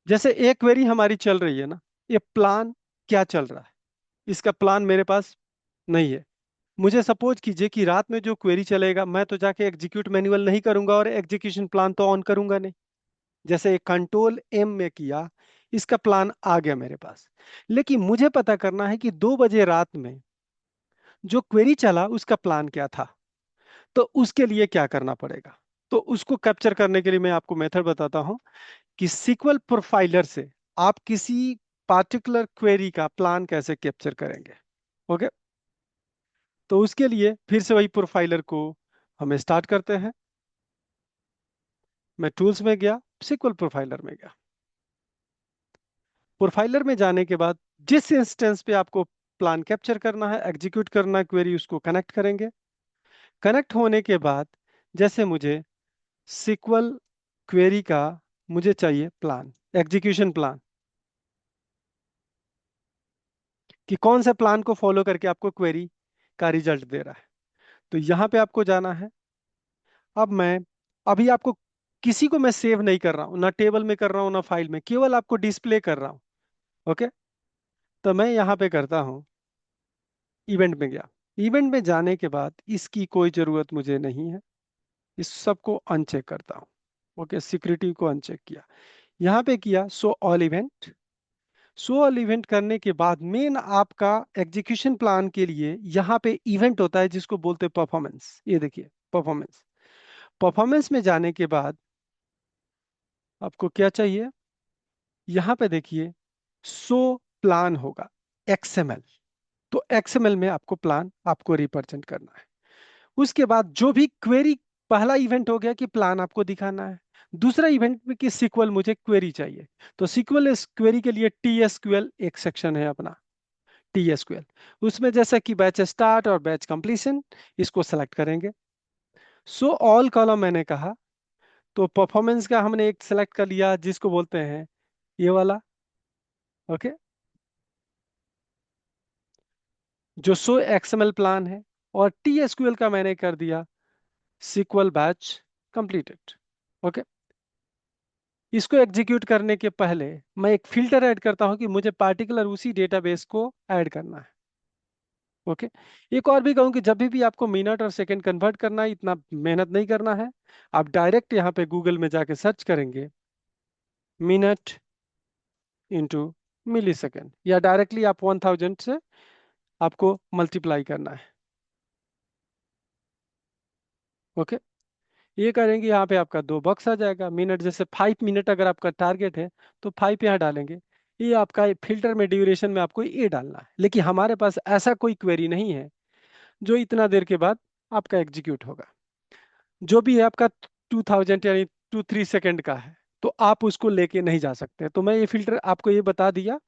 जैसे एक क्वेरी हमारी चल रही है ना, ये प्लान क्या चल रहा है, इसका प्लान मेरे पास नहीं है। मुझे सपोज कीजिए कि रात में जो क्वेरी चलेगा, मैं तो जाके एग्जीक्यूट मैन्युअल नहीं करूंगा और एग्जीक्यूशन प्लान तो ऑन करूंगा नहीं। जैसे कंट्रोल एम में किया, इसका प्लान आ गया मेरे पास। लेकिन मुझे पता करना है कि 2 बजे रात में जो क्वेरी चला उसका प्लान क्या था। तो उसके लिए क्या करना पड़ेगा? तो उसको कैप्चर करने के लिए मैं आपको मेथड बताता हूं कि सीक्वल प्रोफाइलर से आप किसी पार्टिकुलर क्वेरी का प्लान कैसे कैप्चर करेंगे। ओके, तो उसके लिए फिर से वही प्रोफाइलर को हमें स्टार्ट करते हैं। मैं टूल्स में गया, सीक्वल प्रोफाइलर में गया। प्रोफाइलर में जाने के बाद जिस इंस्टेंस पे आपको प्लान कैप्चर करना है, एग्जीक्यूट करना है क्वेरी, उसको कनेक्ट करेंगे। कनेक्ट होने के बाद जैसे मुझे सीक्वल क्वेरी का मुझे चाहिए प्लान, एग्जीक्यूशन प्लान, कि कौन से प्लान को फॉलो करके आपको क्वेरी का रिजल्ट दे रहा है। तो यहाँ पे आपको जाना है। अब मैं अभी आपको किसी को मैं सेव नहीं कर रहा हूँ, ना टेबल में कर रहा हूँ ना फाइल में, केवल आपको डिस्प्ले कर रहा हूँ। ओके, तो मैं यहाँ पे करता हूँ, इवेंट में गया। इवेंट में जाने के बाद इसकी कोई ज़रूरत मुझे नहीं है, इस सबको अनचेक करता हूँ। ओके, सिक्योरिटी को अनचेक किया, यहाँ पे किया show all event. Show all event करने के बाद मेन आपका एग्जीक्यूशन प्लान के लिए यहाँ पे इवेंट होता है जिसको बोलते हैं परफॉर्मेंस। ये देखिए परफॉर्मेंस। परफॉर्मेंस में जाने के बाद आपको क्या चाहिए, यहाँ पे देखिए शो प्लान होगा, एक्सएमएल। तो एक्सएमएल में आपको प्लान आपको रिप्रेजेंट करना है। उसके बाद जो भी क्वेरी, पहला इवेंट हो गया कि प्लान आपको दिखाना है। दूसरा इवेंट में कि सीक्वल मुझे क्वेरी चाहिए। तो सीक्वल इस क्वेरी के लिए टी एसक्यूएल एक सेक्शन है अपना, टी एसक्यूएल। उसमें जैसा कि बैच स्टार्ट और बैच कंप्लीशन, इसको सेलेक्ट करेंगे। सो ऑल कॉलम मैंने कहा, तो परफॉर्मेंस का हमने एक सेलेक्ट कर लिया जिसको बोलते हैं ये वाला। ओके, जो सो एक्सएमएल प्लान है। और टी एसक्यूएल का मैंने कर दिया सीक्वल बैच कंप्लीटेड। ओके, इसको एग्जीक्यूट करने के पहले मैं एक फिल्टर ऐड करता हूं कि मुझे पार्टिकुलर उसी डेटाबेस को ऐड करना है। ओके, एक और भी कहूं कि जब भी आपको मिनट और सेकंड कन्वर्ट करना है, इतना मेहनत नहीं करना है। आप डायरेक्ट यहाँ पे गूगल में जाके सर्च करेंगे मिनट इंटू मिली सेकेंड, या डायरेक्टली आप 1000 से आपको मल्टीप्लाई करना है। ओके, ये करेंगे, यहाँ पे आपका 2 बॉक्स आ जाएगा। मिनट जैसे 5 मिनट अगर आपका टारगेट है तो 5 यहाँ डालेंगे। ये आपका फिल्टर में ड्यूरेशन में आपको ये डालना है। लेकिन हमारे पास ऐसा कोई क्वेरी नहीं है जो इतना देर के बाद आपका एग्जीक्यूट होगा। जो भी है आपका 2000 यानी 2-3 सेकेंड का है, तो आप उसको लेके नहीं जा सकते। तो मैं ये फिल्टर आपको ये बता दिया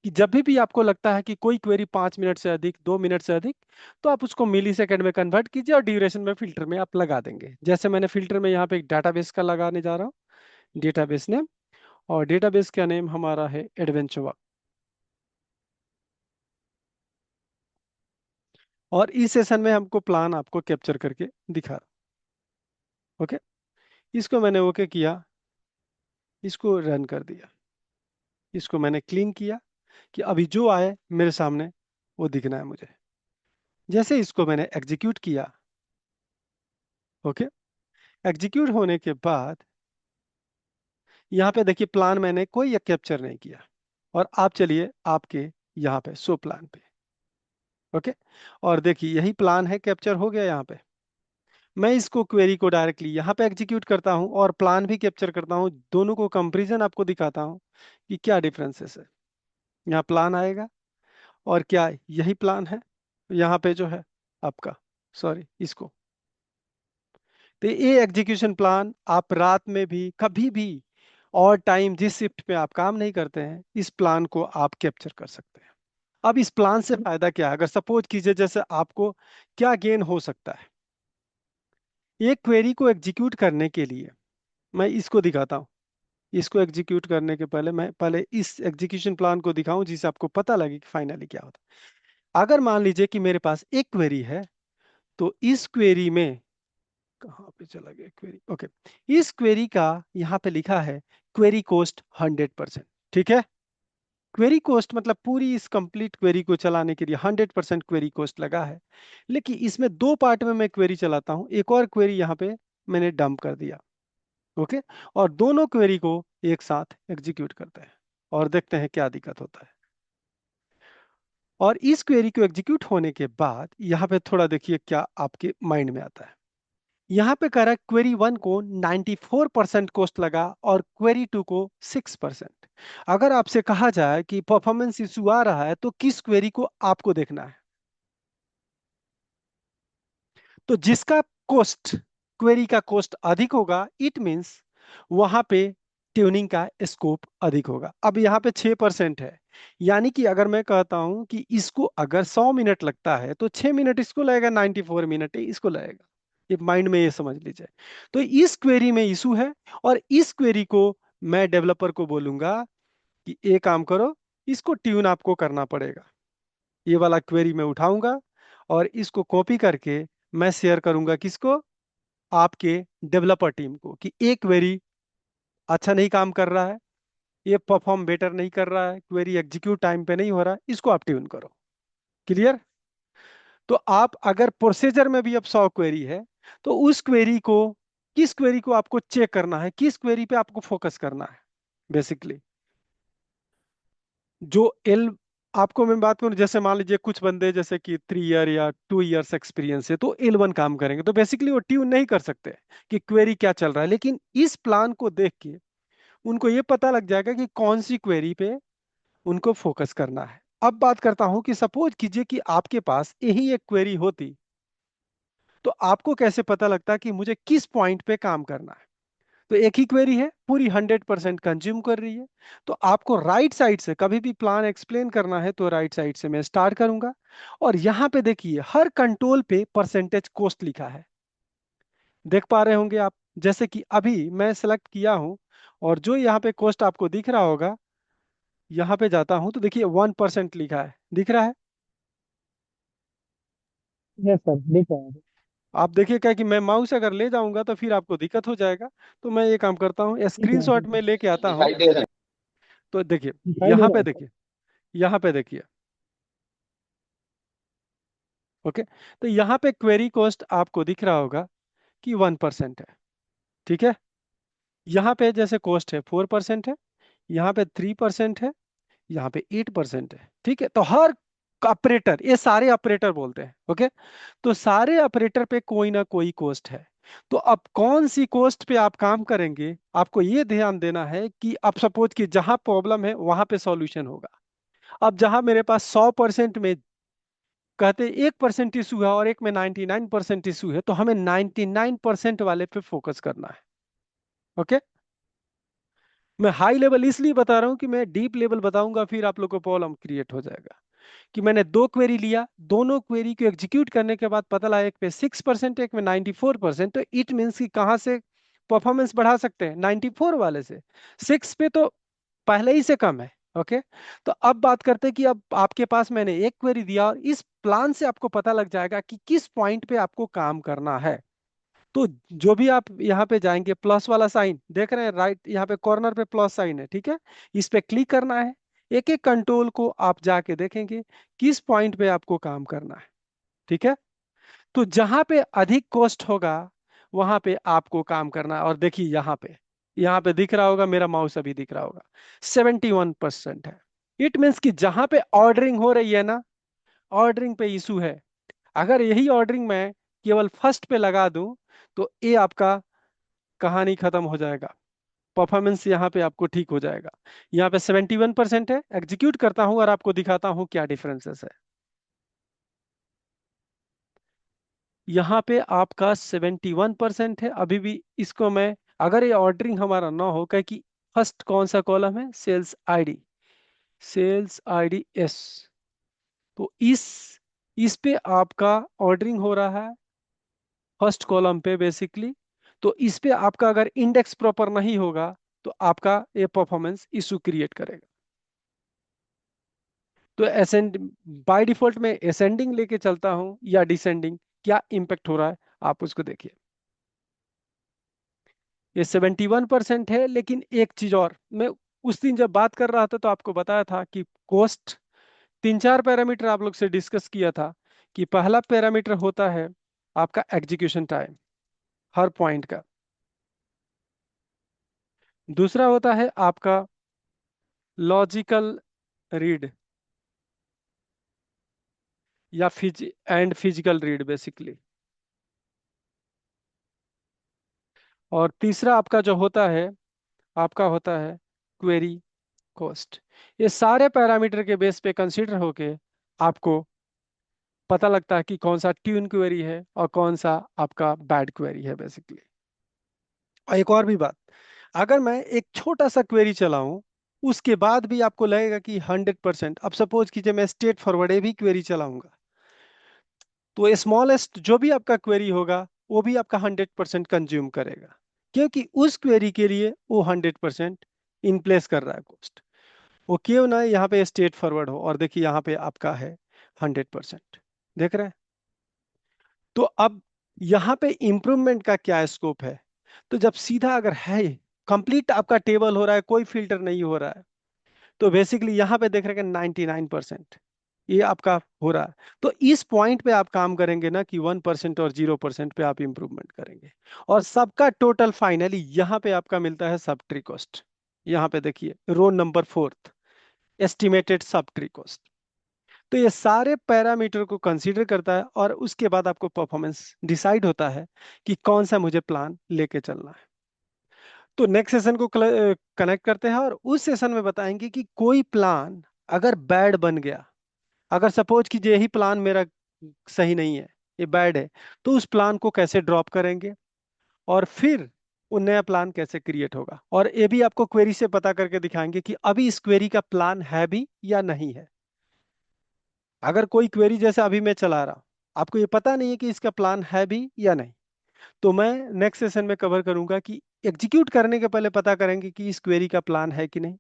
कि जब भी आपको लगता है कि कोई क्वेरी 5 मिनट से अधिक, 2 मिनट से अधिक, तो आप उसको मिली सेकेंड में कन्वर्ट कीजिए और ड्यूरेशन में फिल्टर में आप लगा देंगे। जैसे मैंने फिल्टर में यहाँ पे एक डाटाबेस का लगाने जा रहा हूँ, डेटाबेस नेम। और डेटाबेस का नेम हमारा है एडवेंचर वर्क। और इस सेशन में हमको प्लान आपको कैप्चर करके दिखा रहा हूं। ओके, इसको मैंने ओके किया, इसको रन कर दिया, इसको मैंने क्लीन किया कि अभी जो आए मेरे सामने वो दिखना है मुझे। जैसे इसको मैंने एग्जीक्यूट किया। ओके, एग्जीक्यूट होने के बाद यहाँ पे देखिए प्लान मैंने कोई कैप्चर नहीं किया। और आप चलिए आपके यहाँ पे शो प्लान पे। ओके, और देखिए यही प्लान है, कैप्चर हो गया यहाँ पे। मैं इसको क्वेरी को डायरेक्टली यहाँ पे एग्जीक्यूट करता हूँ और प्लान भी कैप्चर करता हूँ, दोनों को कंपैरिजन आपको दिखाता हूँ कि क्या डिफरेंसेस है। यहाँ प्लान आएगा और क्या यही प्लान है यहाँ पे जो है आपका, सॉरी इसको। तो ये एग्जीक्यूशन प्लान आप रात में भी कभी भी और टाइम जिस शिफ्ट पे आप काम नहीं करते हैं, इस प्लान को आप कैप्चर कर सकते हैं। अब इस प्लान से फायदा क्या है, अगर सपोज कीजिए जैसे आपको क्या गेन हो सकता है। एक क्वेरी को एग्जीक्यूट करने के लिए मैं इसको दिखाता हूँ। इसको एग्जीक्यूट करने के पहले मैं पहले इस एग्जीक्यूशन प्लान को दिखाऊं जिससे आपको पता लगे कि फाइनली क्या होता है। अगर मान लीजिए कि मेरे पास एक क्वेरी है, तो इस क्वेरी में कहाँ पे चला गया क्वेरी? ओके, इस क्वेरी का यहाँ पे लिखा है क्वेरी कोस्ट 100%। ठीक है, क्वेरी कोस्ट मतलब पूरी इस कंप्लीट क्वेरी को चलाने के लिए 100% क्वेरी कोस्ट लगा है। लेकिन इसमें दो पार्ट में मैं क्वेरी चलाता हूँ, एक और क्वेरी यहाँ पे मैंने डंप कर दिया। ओके, और दोनों क्वेरी को एक साथ एग्जीक्यूट करते हैं और देखते हैं क्या दिक्कत होता है। और इस क्वेरी को एग्जीक्यूट होने के बाद यहाँ पे थोड़ा देखिए क्या आपके माइंड में आता है। यहाँ पे कह रहा है क्वेरी वन को 94% कॉस्ट लगा और क्वेरी टू को 6%। अगर आपसे कहा जाए कि परफॉर्मेंस इशू आ रहा है तो किस क्वेरी को आपको देखना है? तो जिसका कॉस्ट, क्वेरी का कॉस्ट अधिक होगा, इट मींस वहां पे ट्यूनिंग का स्कोप अधिक होगा। अब यहाँ पे 6% है, यानी कि अगर मैं कहता हूं कि इसको अगर 100 मिनट लगता है तो 6 मिनट इसको लगेगा, 94 मिनट इसको लगेगा। ये माइंड में ये समझ लीजिए। तो इस क्वेरी में इशू है, और इस क्वेरी को मैं डेवलपर को बोलूंगा कि एक काम करो, इसको ट्यून आपको करना पड़ेगा। ये वाला क्वेरी मैं उठाऊंगा और इसको कॉपी करके मैं शेयर करूंगा किसको? आपके डेवलपर टीम को, कि एक क्वेरी अच्छा नहीं काम कर रहा है, ये परफॉर्म बेटर नहीं कर रहा है, क्वेरी एग्जीक्यूट टाइम पे नहीं हो रहा, इसको आप ट्यून करो। क्लियर? तो आप अगर प्रोसीजर में भी अब 100 क्वेरी है, तो उस क्वेरी को, किस क्वेरी को आपको चेक करना है, किस क्वेरी पे आपको फोकस करना है बेसिकली? जो एल, आपको मैं बात करूं, जैसे मान लीजिए कुछ बंदे जैसे कि 3 ईयर या 2 ईयर्स एक्सपीरियंस है तो L1 काम करेंगे, तो बेसिकली वो ट्यून नहीं कर सकते कि क्वेरी क्या चल रहा है। लेकिन इस प्लान को देख के उनको ये पता लग जाएगा कि कौन सी क्वेरी पे उनको फोकस करना है। अब बात करता हूं कि सपोज कीजिए कि आपके पास यही एक क्वेरी होती, तो आपको कैसे पता लगता कि मुझे किस पॉइंट पे काम करना है? तो एक ही क्वेरी है, पूरी 100% कंज्यूम कर रही है, तो आपको राइट साइड से कभी भी प्लान एक्सप्लेन करना है तो राइट साइड से मैं स्टार्ट करूंगा। और यहां पे देखिए हर कंट्रोल पे परसेंटेज कॉस्ट लिखा है, देख पा रहे होंगे आप। जैसे कि अभी मैं सेलेक्ट किया हूं, और जो यहाँ पे कॉस्ट आपको दिख रहा होगा, यहाँ पे जाता हूं तो देखिए 1% लिखा है, दिख रहा है? यस सर, दिख रहा है। आप देखिए क्या कि मैं माउस अगर ले जाऊंगा तो फिर आपको दिक्कत हो जाएगा। तो मैं ये काम करता हूँ, दिख रहा है, स्क्रीनशॉट दिख में लेके आता हूँ। दिखाई दे रहा है। तो देखिए, दिखाई दे यहाँ रहा पे है सर। देखिए, यहाँ पे देखिए। ओके, तो यहाँ पे क्वेरी कॉस्ट आपको दिख रहा होगा कि 1% है। ठीक है, यहाँ पे जैसे कॉस्ट है 4% है, यहाँ पे 3% है, यहाँ पे 8% है। ठीक है, तो हर ऑपरेटर, ये सारे ऑपरेटर बोलते हैं। ओके, तो सारे ऑपरेटर पे कोई ना कोई कॉस्ट है। तो अब कौन सी कॉस्ट पे आप काम करेंगे, आपको ये ध्यान देना है कि अब सपोज कि जहां प्रॉब्लम है वहां पे सॉल्यूशन होगा। अब जहां मेरे पास 100% में कहते 1% इशू है और एक में 99% इशू है, तो हमें 99% वाले पे फोकस करना है। ओके, मैं हाई लेवल इसलिए बता रहा हूं कि मैं डीप लेवल बताऊंगा फिर आप लोग को प्रॉब्लम क्रिएट हो जाएगा। कि मैंने दो क्वेरी लिया, दोनों क्वेरी को एग्जीक्यूट करने के बाद पता लगा एक पे 6%, एक में 94%, तो इट मीन्स कि कहाँ से परफॉर्मेंस बढ़ा सकते हैं? 94 वाले से। 6 पे तो पहले ही से कम है। ओके, तो अब बात करते हैं कि अब आपके पास मैंने एक क्वेरी दिया, और इस प्लान से आपको पता लग जाएगा कि किस पॉइंट पे आपको काम करना है। तो जो भी आप यहाँ पे जाएंगे, प्लस वाला साइन देख रहे हैं, राइट यहाँ पे कॉर्नर पे प्लस साइन है, ठीक है? इस पे क्लिक करना है, एक एक कंट्रोल को आप जाके देखेंगे किस पॉइंट पे आपको काम करना है। ठीक है, तो जहां पे अधिक कॉस्ट होगा वहां पे आपको काम करना है। और देखिए यहाँ पे दिख रहा होगा, मेरा माउस अभी दिख रहा होगा, 71% है। इट मीन्स कि जहां पे ऑर्डरिंग हो रही है ना, ऑर्डरिंग पे इशू है। अगर यही ऑर्डरिंग मैं केवल फर्स्ट पे लगा दूं तो ये आपका कहानी खत्म हो जाएगा, परफॉर्मेंस यहाँ पे आपको ठीक हो जाएगा। यहाँ पे 71% है, एग्जीक्यूट करता हूँ और आपको दिखाता हूँ क्या डिफरेंसेस है। यहाँ पे आपका 71% है अभी भी। इसको मैं, अगर ये ऑर्डरिंग हमारा ना हो, क्या कि फर्स्ट कौन सा कॉलम है? Sales ID, sales ID S. तो इस पे आपका ऑर्डरिंग हो रहा है फर्स्ट कॉलम पे बेसिकली। तो इस पे आपका अगर इंडेक्स प्रॉपर नहीं होगा तो आपका ये परफॉर्मेंस इशू क्रिएट करेगा। तो असेंड, बाय डिफॉल्ट में असेंडिंग लेके चलता हूं या डिसेंडिंग, क्या इंपैक्ट हो रहा है आप उसको देखिए। ये 71% है। लेकिन एक चीज और, मैं उस दिन जब बात कर रहा था तो आपको बताया था कि कोस्ट, तीन चार पैरामीटर आप लोग से डिस्कस किया था कि पहला पैरामीटर होता है आपका एग्जीक्यूशन टाइम हर पॉइंट का। दूसरा होता है आपका लॉजिकल रीड या फिजिकल रीड बेसिकली। और तीसरा आपका जो होता है, आपका होता है क्वेरी कॉस्ट। ये सारे पैरामीटर के बेस पे कंसीडर होके आपको पता लगता है कि कौन सा ट्यून क्वेरी है और कौन सा आपका बैड क्वेरी है बेसिकली। और एक और भी बात, अगर मैं एक छोटा सा क्वेरी चलाऊं उसके बाद भी आपको लगेगा कि 100%, अब सपोज कीजिए मैं स्ट्रेट फॉरवर्ड भी क्वेरी चलाऊंगा, तो स्मॉलेस्ट जो भी आपका क्वेरी होगा वो भी आपका 100% कंज्यूम करेगा, क्योंकि उस क्वेरी के लिए वो 100% इन प्लेस कर रहा है कॉस्ट। वो क्यों ना यहाँ पे स्ट्रेट फॉरवर्ड हो, और देखिए यहाँ पे आपका है 100%। देख रहे हैं? तो अब यहाँ पे इम्प्रूवमेंट का क्या स्कोप है? तो जब सीधा अगर है, कंप्लीट आपका टेबल हो रहा है, कोई फिल्टर नहीं हो रहा है, तो बेसिकली यहाँ पे देख रहे हैं 99% ये आपका हो रहा है। तो इस पॉइंट पे आप काम करेंगे ना कि 1% और 0% पे आप इंप्रूवमेंट करेंगे। और सबका टोटल फाइनली यहाँ पे आपका मिलता है सब ट्री कॉस्ट। यहाँ पे देखिए row number fourth, estimated subtree cost. तो ये सारे पैरामीटर को कंसीडर करता है और उसके बाद आपको परफॉर्मेंस डिसाइड होता है कि कौन सा मुझे प्लान लेके चलना है। तो नेक्स्ट सेशन को कनेक्ट करते हैं और उस सेशन में बताएंगे कि कोई प्लान अगर बैड बन गया, अगर सपोज कि यही प्लान मेरा सही नहीं है, ये बैड है, तो उस प्लान को कैसे ड्रॉप करेंगे और फिर वो नया प्लान कैसे क्रिएट होगा। और ये भी आपको क्वेरी से पता करके दिखाएंगे कि अभी इस क्वेरी का प्लान है भी या नहीं है। अगर कोई क्वेरी जैसे अभी मैं चला रहा हूं, आपको ये पता नहीं है कि इसका प्लान है भी या नहीं, तो मैं नेक्स्ट सेशन में कवर करूंगा कि एग्जीक्यूट करने के पहले पता करेंगे कि इस क्वेरी का प्लान है कि नहीं।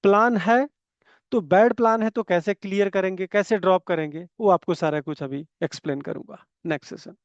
प्लान है तो बैड प्लान है तो कैसे क्लियर करेंगे, कैसे ड्रॉप करेंगे, वो आपको सारा कुछ अभी एक्सप्लेन करूंगा नेक्स्ट सेशन।